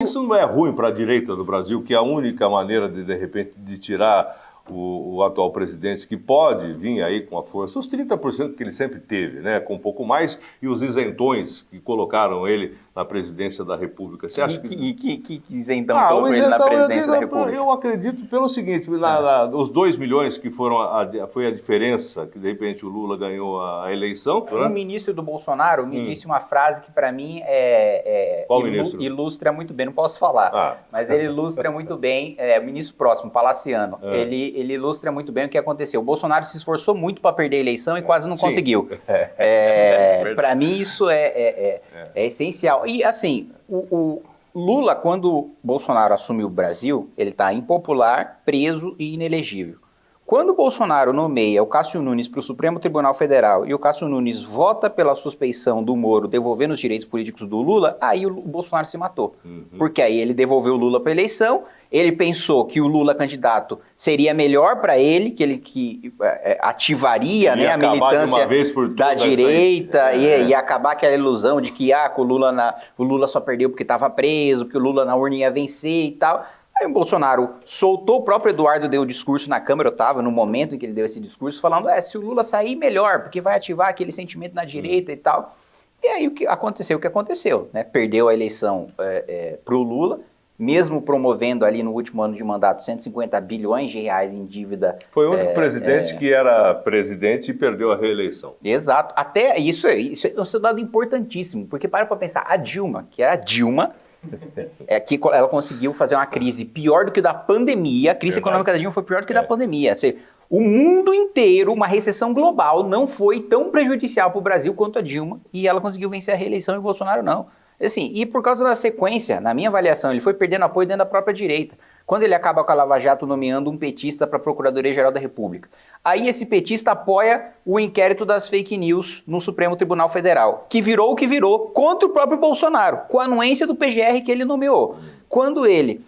Isso não é ruim para a direita do Brasil, que é a única maneira de repente, de tirar o atual presidente, que pode vir aí com a força, os 30% que ele sempre teve, né, com um pouco mais, e os isentões que colocaram ele na presidência da República. Você acha que isentão colocou ele na presidência da República? Eu acredito pelo seguinte, os 2 milhões que foi a diferença, que de repente o Lula ganhou a eleição. Um ministro do Bolsonaro me disse uma frase que para mim ilustra muito bem, não posso falar, mas ele ilustra muito bem, o ministro próximo, Palaciano, ele ilustra muito bem o que aconteceu. O Bolsonaro se esforçou muito para perder a eleição e quase não conseguiu. Para mim isso é essencial. E assim, o Lula, quando Bolsonaro assumiu o Brasil, ele está impopular, preso e inelegível. Quando o Bolsonaro nomeia o Cássio Nunes para o Supremo Tribunal Federal e o Cássio Nunes vota pela suspeição do Moro, devolvendo os direitos políticos do Lula, aí o Bolsonaro se matou. Porque aí ele devolveu o Lula para a eleição, ele pensou que o Lula candidato seria melhor para ele, que ativaria, né, a militância da direita e acabar aquela ilusão de que o Lula só perdeu porque estava preso, porque o Lula na urna ia vencer e tal. Aí o Bolsonaro soltou, o próprio Eduardo deu o discurso na Câmara, eu estava no momento em que ele deu esse discurso, falando, se o Lula sair, melhor, porque vai ativar aquele sentimento na direita e tal. E aí o que aconteceu, né? Perdeu a eleição para o Lula, mesmo promovendo ali no último ano de mandato 150 bilhões de reais em dívida. Foi o único presidente que era presidente e perdeu a reeleição. Exato. Até isso é um dado importantíssimo, porque para pensar, a Dilma, que era a Dilma, que ela conseguiu fazer uma crise pior do que da pandemia. A crise econômica da Dilma foi pior do que da pandemia. O mundo inteiro, uma recessão global, não foi tão prejudicial para o Brasil quanto a Dilma, e ela conseguiu vencer a reeleição e o Bolsonaro não. Assim, e por causa da sequência, na minha avaliação, ele foi perdendo apoio dentro da própria direita. Quando ele acaba com a Lava Jato nomeando um petista para a Procuradoria-Geral da República. Aí esse petista apoia o inquérito das fake news no Supremo Tribunal Federal, que virou o que virou contra o próprio Bolsonaro, com a anuência do PGR que ele nomeou. Quando ele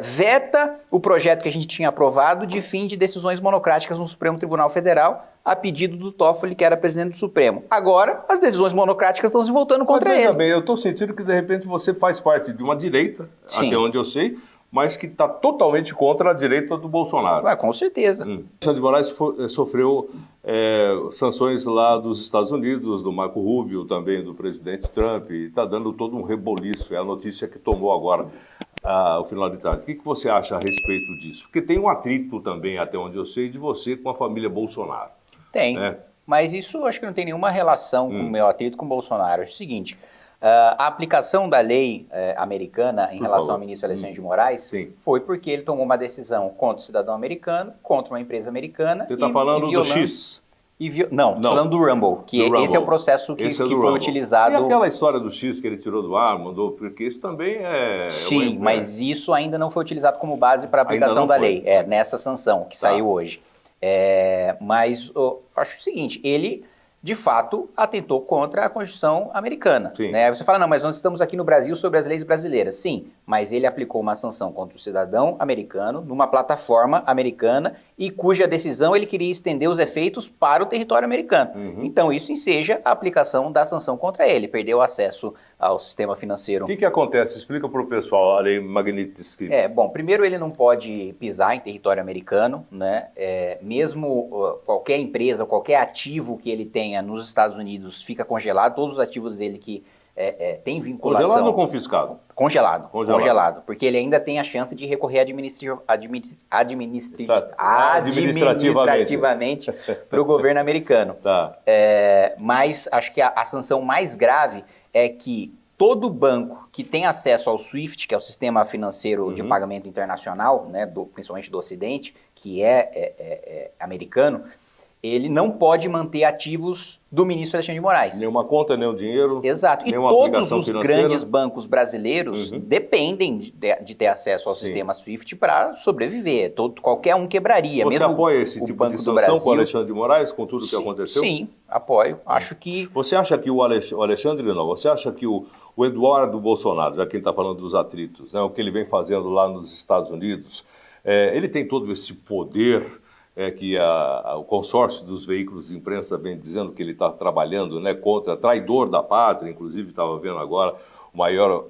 veta o projeto que a gente tinha aprovado de fim de decisões monocráticas no Supremo Tribunal Federal, a pedido do Toffoli, que era presidente do Supremo. Agora, as decisões monocráticas estão se voltando contra ele. Bem, eu estou sentindo que, de repente, você faz parte de uma direita, até onde eu sei, mas que está totalmente contra a direita do Bolsonaro. Com certeza. Alexandre de Moraes sofreu sanções lá dos Estados Unidos, do Marco Rubio, também do presidente Trump, e está dando todo um reboliço. É a notícia que tomou agora o final de tarde. O que você acha a respeito disso? Porque tem um atrito também, até onde eu sei, de você com a família Bolsonaro. Tem, mas isso acho que não tem nenhuma relação com o meu atrito com o Bolsonaro. É o seguinte, a aplicação da lei americana em relação ao ministro Alexandre de Moraes foi porque ele tomou uma decisão contra o cidadão americano, contra uma empresa americana. Você está falando do X? Não, estou falando do Rumble, esse é o processo que foi utilizado. E aquela história do X que ele tirou do ar, mandou, porque isso também é... Sim, mas isso ainda não foi utilizado como base para a aplicação da lei, nessa sanção que saiu hoje. Mas eu acho o seguinte, ele de fato atentou contra a Constituição americana. Né? Você fala, não, mas nós estamos aqui no Brasil sobre as leis brasileiras. Sim, mas ele aplicou uma sanção contra o cidadão americano numa plataforma americana e cuja decisão ele queria estender os efeitos para o território americano. Então isso enseja a aplicação da sanção contra ele. Perdeu acesso ao sistema financeiro. O que acontece? Explica para o pessoal a lei Magnitsky. Bom, primeiro ele não pode pisar em território americano, né? Mesmo qualquer empresa, qualquer ativo que ele tenha nos Estados Unidos fica congelado, todos os ativos dele que tem vinculação... Congelado ou confiscado? Congelado, porque ele ainda tem a chance de recorrer administrativamente para o governo americano. Mas acho que a sanção mais grave é que todo banco que tem acesso ao SWIFT, que é o sistema financeiro de pagamento internacional, né, principalmente do Ocidente, que é americano, ele não pode manter ativos do ministro Alexandre de Moraes. Nenhuma conta, nenhum dinheiro. Exato. E todos os grandes bancos brasileiros dependem de ter acesso ao sistema SWIFT para sobreviver. Qualquer um quebraria. Você mesmo apoia esse tipo de sanção com o Alexandre de Moraes, com tudo que aconteceu? Sim, apoio. Acho que... Você acha que o Alexandre não? Você acha que o Eduardo Bolsonaro, já que ele está falando dos atritos, né, o que ele vem fazendo lá nos Estados Unidos, ele tem todo esse poder... que o consórcio dos veículos de imprensa vem dizendo que ele está trabalhando, né, contra traidor da pátria, inclusive estava vendo agora o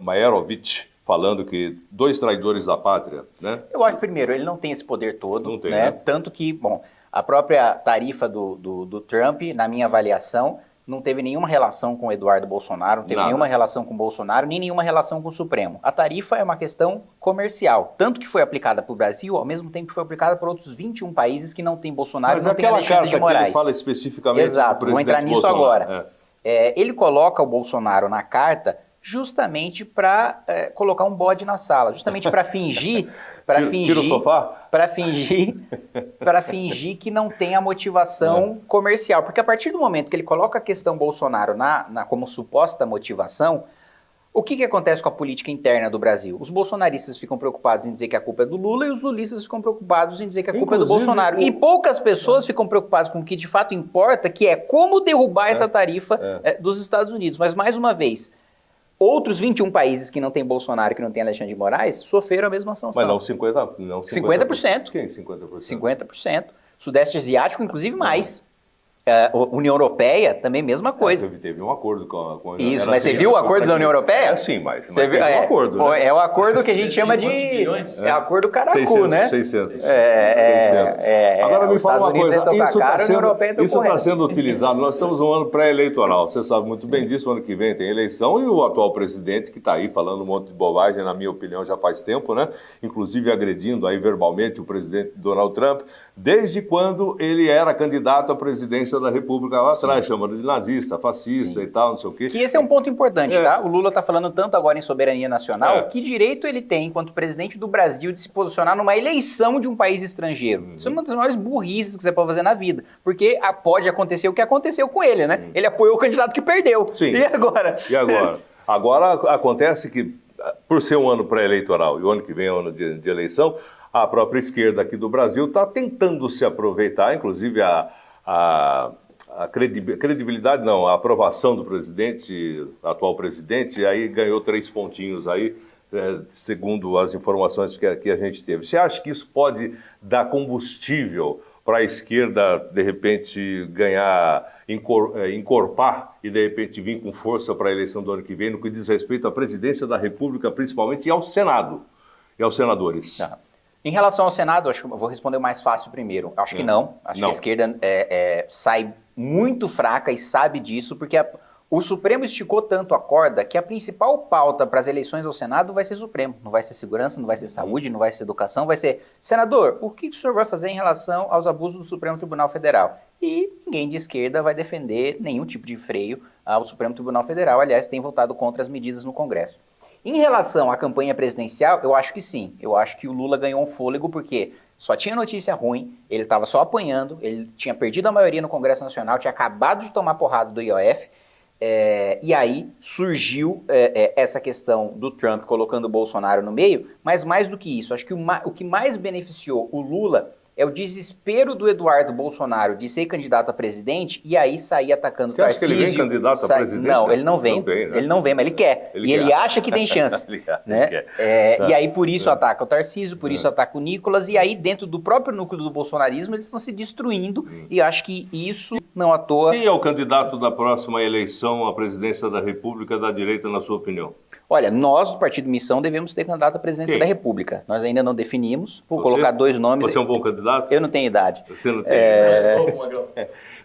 Maierovitch, falando que 2 traidores da pátria, né? Eu acho que, primeiro, ele não tem esse poder todo, não tem, né? né? Tanto que, bom, a própria tarifa do Trump, na minha avaliação, não teve nenhuma relação com o Eduardo Bolsonaro, não teve nenhuma relação com o Bolsonaro, nem nenhuma relação com o Supremo. A tarifa é uma questão comercial, tanto que foi aplicada para o Brasil, ao mesmo tempo que foi aplicada para outros 21 países que não tem Bolsonaro e não tem Alexandre de Moraes. Mas aquela carta que ele fala especificamente Exato, vou entrar nisso Bolsonaro. agora. Ele coloca o Bolsonaro na carta justamente para colocar um bode na sala, justamente para fingir... Tira o sofá? Para fingir que não tem a motivação comercial. Porque a partir do momento que ele coloca a questão Bolsonaro como suposta motivação, o que acontece com a política interna do Brasil? Os bolsonaristas ficam preocupados em dizer que a culpa é do Lula e os lulistas ficam preocupados em dizer que a culpa é do Bolsonaro. E poucas pessoas ficam preocupadas com o que de fato importa, que é como derrubar essa tarifa dos Estados Unidos. Mas, mais uma vez... Outros 21 países que não tem Bolsonaro, que não tem Alexandre de Moraes, sofreram a mesma sanção. Mas não 50%? Não 50%. Quem 50%? 50%. Sudeste Asiático, inclusive mais. União Europeia, também mesma coisa. Teve um acordo com a Isso, mas você viu o acordo da União Europeia? Sim, mas teve um acordo. Né? É o acordo que a gente chama de... É o acordo Caracu, 600, né? 600. 600. Agora me fala uma coisa, isso está sendo utilizado, nós estamos num ano pré-eleitoral, você sabe muito bem disso, ano que vem tem eleição e o atual presidente que está aí falando um monte de bobagem, na minha opinião, já faz tempo, né? Inclusive agredindo aí verbalmente o presidente Donald Trump, desde quando ele era candidato à presidência da República lá atrás, chamando de nazista, fascista e tal, não sei o quê. Que esse é um ponto importante, tá? O Lula está falando tanto agora em soberania nacional, que direito ele tem, enquanto presidente do Brasil, de se posicionar numa eleição de um país estrangeiro? Isso é uma das maiores burrices que você pode fazer na vida, porque pode acontecer o que aconteceu com ele, né? Ele apoiou o candidato que perdeu. Sim. E agora? E agora? Agora acontece que, por ser um ano pré-eleitoral e o ano que vem é um ano de eleição, a própria esquerda aqui do Brasil está tentando se aproveitar, inclusive a credibilidade, não, a aprovação do presidente, atual presidente, aí ganhou 3 pontinhos aí, segundo as informações que a gente teve. Você acha que isso pode dar combustível para a esquerda, de repente, encorpar e, de repente, vir com força para a eleição do ano que vem, no que diz respeito à presidência da República, principalmente, e ao Senado, e aos senadores? Em relação ao Senado, acho que eu vou responder o mais fácil primeiro. Acho que não. Acho que a esquerda sai muito fraca e sabe disso, porque o Supremo esticou tanto a corda que a principal pauta para as eleições ao Senado vai ser Supremo. Não vai ser segurança, não vai ser saúde, não vai ser educação, vai ser... Senador, o que o senhor vai fazer em relação aos abusos do Supremo Tribunal Federal? E ninguém de esquerda vai defender nenhum tipo de freio ao Supremo Tribunal Federal. Aliás, tem votado contra as medidas no Congresso. Em relação à campanha presidencial, eu acho que sim. Eu acho que o Lula ganhou um fôlego porque só tinha notícia ruim, ele estava só apanhando, ele tinha perdido a maioria no Congresso Nacional, tinha acabado de tomar porrada do IOF, e aí surgiu essa questão do Trump colocando o Bolsonaro no meio, mas mais do que isso, acho que o que mais beneficiou o Lula é o desespero do Eduardo Bolsonaro de ser candidato a presidente e aí sair atacando o Tarcísio. Você acha que ele vem candidato a presidente? Não, ele não vem. Ele não vem, mas ele quer. Ele acha que tem chance. Né? E aí por isso ataca o Tarcísio, por isso ataca o Nicolas, e aí dentro do próprio núcleo do bolsonarismo eles estão se destruindo e acho que isso não à toa... Quem é o candidato da próxima eleição à presidência da República da direita, na sua opinião? Olha, nós, do Partido Missão, devemos ter candidato à presidência da República. Nós ainda não definimos. Vou colocar 2 nomes. Você é um bom candidato? Eu não tenho idade. Você não tem?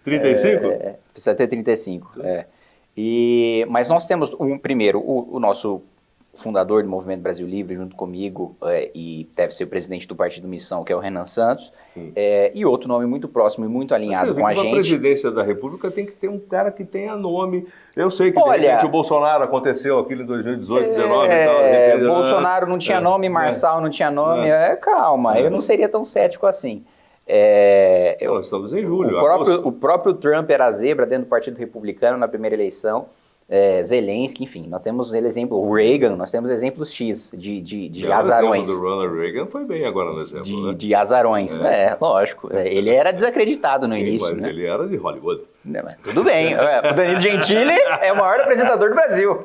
35? Precisa ter 35. Mas nós temos, primeiro, o nosso fundador do Movimento Brasil Livre, junto comigo, e deve ser o presidente do Partido Missão, que é o Renan Santos, e outro nome muito próximo e muito alinhado com a gente. A presidência da República tem que ter um cara que tenha nome. Eu sei que de repente o Bolsonaro aconteceu aquilo em 2018, 2019 e tal. Bolsonaro não tinha nome, Marçal não tinha nome. Calma, eu não seria tão cético assim. Nós estamos em julho. O próprio Trump era zebra dentro do Partido Republicano na primeira eleição. Zelensky, enfim, nós temos o Reagan, nós temos exemplos X de azarões. O exemplo do Ronald Reagan foi bem agora no exemplo, né? De azarões, lógico. Ele era desacreditado no início. Mas ele era de Hollywood. Mas tudo bem, o Danilo Gentili é o maior apresentador do Brasil.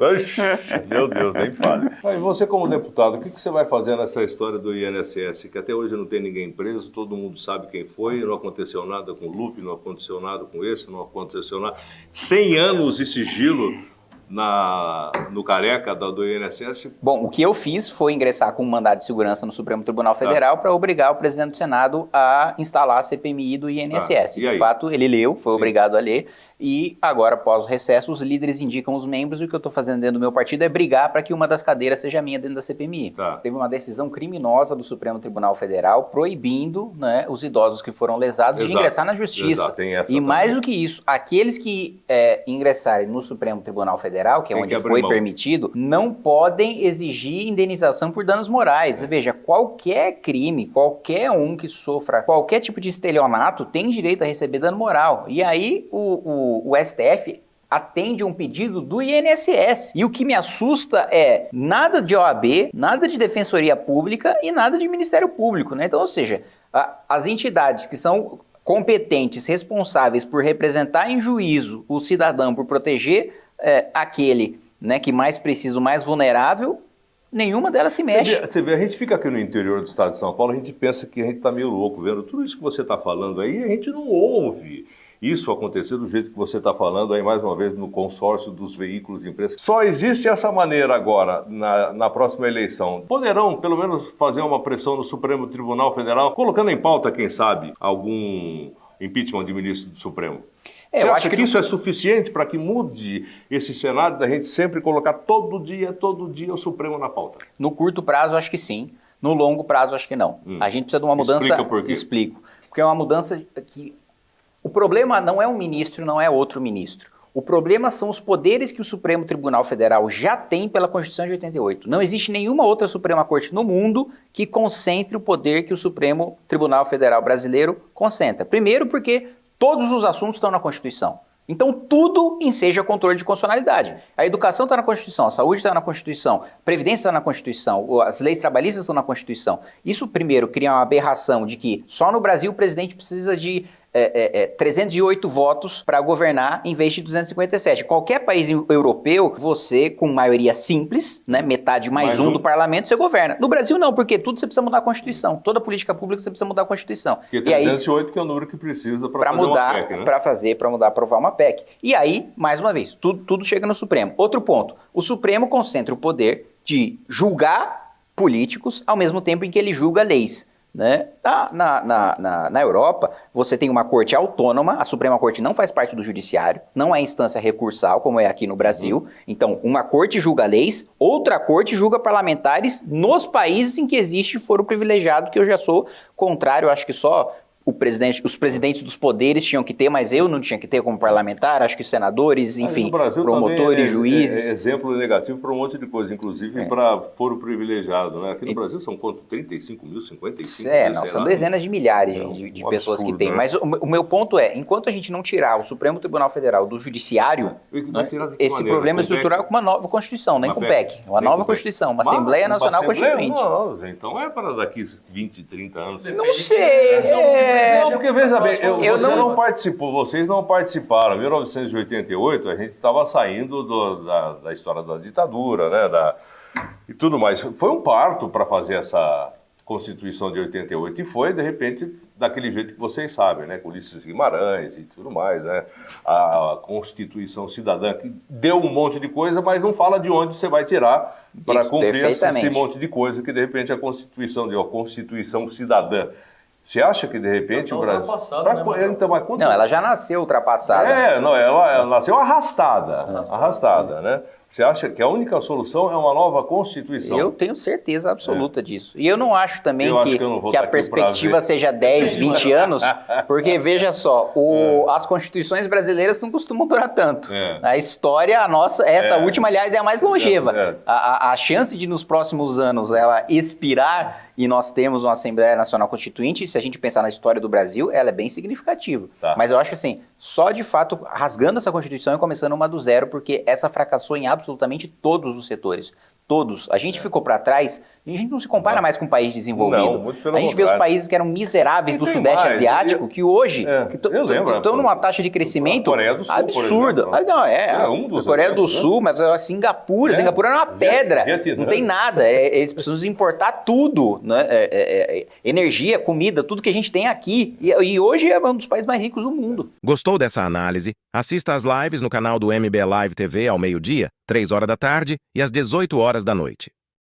Meu Deus, nem fale. E você como deputado, o que você vai fazer nessa história do INSS? Que até hoje não tem ninguém preso, todo mundo sabe quem foi, não aconteceu nada com o Lupe, não aconteceu nada com esse, não aconteceu nada. 100 anos de sigilo no Careca do INSS? Bom, o que eu fiz foi ingressar com um mandado de segurança no Supremo Tribunal Federal para obrigar o presidente do Senado a instalar a CPMI do INSS. De fato, ele leu, foi obrigado a ler. E agora, após o recesso, os líderes indicam os membros e o que eu estou fazendo dentro do meu partido é brigar para que uma das cadeiras seja minha dentro da CPMI. Teve uma decisão criminosa do Supremo Tribunal Federal proibindo, né, os idosos que foram lesados de ingressar na justiça. E mais do que isso, aqueles que ingressarem no Supremo Tribunal Federal, que é onde foi permitido, não podem exigir indenização por danos morais. Veja, qualquer crime, qualquer um que sofra qualquer tipo de estelionato tem direito a receber dano moral. E aí o STF atende um pedido do INSS. E o que me assusta é nada de OAB, nada de Defensoria Pública e nada de Ministério Público, né? Então, ou seja, as entidades que são competentes, responsáveis por representar em juízo o cidadão, por proteger aquele, né, que mais precisa, o mais vulnerável, nenhuma delas se mexe. Você vê, a gente fica aqui no interior do estado de São Paulo, a gente pensa que a gente está meio louco vendo tudo isso que você está falando aí, a gente não ouve isso acontecer do jeito que você está falando aí, mais uma vez, no consórcio dos veículos de imprensa. Só existe essa maneira agora, na próxima eleição. Poderão, pelo menos, fazer uma pressão no Supremo Tribunal Federal, colocando em pauta, quem sabe, algum impeachment de ministro do Supremo? Você acha que isso é suficiente para que mude esse cenário da gente sempre colocar todo dia o Supremo na pauta? No curto prazo, acho que sim. No longo prazo, acho que não. A gente precisa de uma mudança... Explica por quê? Explico. Porque é uma mudança que... O problema não é um ministro, não é outro ministro. O problema são os poderes que o Supremo Tribunal Federal já tem pela Constituição de 88. Não existe nenhuma outra Suprema Corte no mundo que concentre o poder que o Supremo Tribunal Federal brasileiro concentra. Primeiro porque todos os assuntos estão na Constituição. Então tudo enseja controle de constitucionalidade. A educação está na Constituição, a saúde está na Constituição, a previdência está na Constituição, as leis trabalhistas estão na Constituição. Isso primeiro cria uma aberração de que só no Brasil o presidente precisa de 308 votos para governar em vez de 257. Qualquer país europeu, você com maioria simples, né, metade mais um do parlamento, você governa. No Brasil não, porque tudo você precisa mudar a Constituição. Toda política pública você precisa mudar a Constituição. Porque 308 que é o número que precisa para fazer mudar, uma PEC, né? Para mudar, aprovar uma PEC. E aí, mais uma vez, tudo chega no Supremo. Outro ponto, o Supremo concentra o poder de julgar políticos ao mesmo tempo em que ele julga leis. Né? Na Europa, você tem uma corte autônoma, a Suprema Corte não faz parte do judiciário, não é instância recursal, como é aqui no Brasil. Então, uma corte julga leis, outra corte julga parlamentares nos países em que existe foro privilegiado, que eu já sou contrário, acho que só os presidentes dos poderes tinham que ter, mas eu não tinha que ter como parlamentar, acho que os enfim, promotores, juízes. É exemplo negativo para um monte de coisa, inclusive para foro privilegiado, né? Aqui no Brasil são quanto? 35 mil, 55 mil? Não, são dezenas de milhares de pessoas que tem. Né? Mas o meu ponto é, enquanto a gente não tirar o Supremo Tribunal Federal do Judiciário, né, esse problema estrutural com uma nova Constituição, nem com PEC, uma nova Constituição, uma Assembleia Nacional Constituinte. Não, então é para daqui 20, 30 anos. Não sei. Não, porque veja bem, vocês não participaram. Em 1988, a gente estava saindo da história da ditadura, né? E tudo mais. Foi um parto para fazer essa Constituição de 88 e foi, de repente, daquele jeito que vocês sabem, né? Com Ulisses Guimarães e tudo mais, né? A Constituição Cidadã, que deu um monte de coisa, mas não fala de onde você vai tirar para cumprir esse monte de coisa que, de repente, a Constituição Cidadã. Você acha que, de repente, o Brasil... Não, ela já nasceu ultrapassada. Ela nasceu arrastada, né? Você acha que a única solução é uma nova Constituição? Eu tenho certeza absoluta disso. E eu não acho também que a perspectiva seja 10, 20 anos, porque, veja só, as Constituições brasileiras não costumam durar tanto. A história, a nossa, essa última, aliás, é a mais longeva. A chance de, nos próximos anos, ela expirar e nós temos uma Assembleia Nacional Constituinte, se a gente pensar na história do Brasil, ela é bem significativa. Mas eu acho que, assim, só de fato, rasgando essa Constituição e começando uma do zero, porque essa fracassou em absolutamente todos os setores. Todos. A gente ficou para trás, a gente não se compara mais com um país desenvolvido. A gente vê os países que eram miseráveis do Sudeste Asiático, que hoje estão numa taxa de crescimento absurda. Coreia do Sul, mas Singapura era uma pedra, não tem nada. Eles precisam importar tudo, né? Energia, comida, tudo que a gente tem aqui. E hoje é um dos países mais ricos do mundo. Gostou dessa análise? Assista às lives no canal do MBL Live TV ao meio-dia 3 horas da tarde e às 18 horas da noite.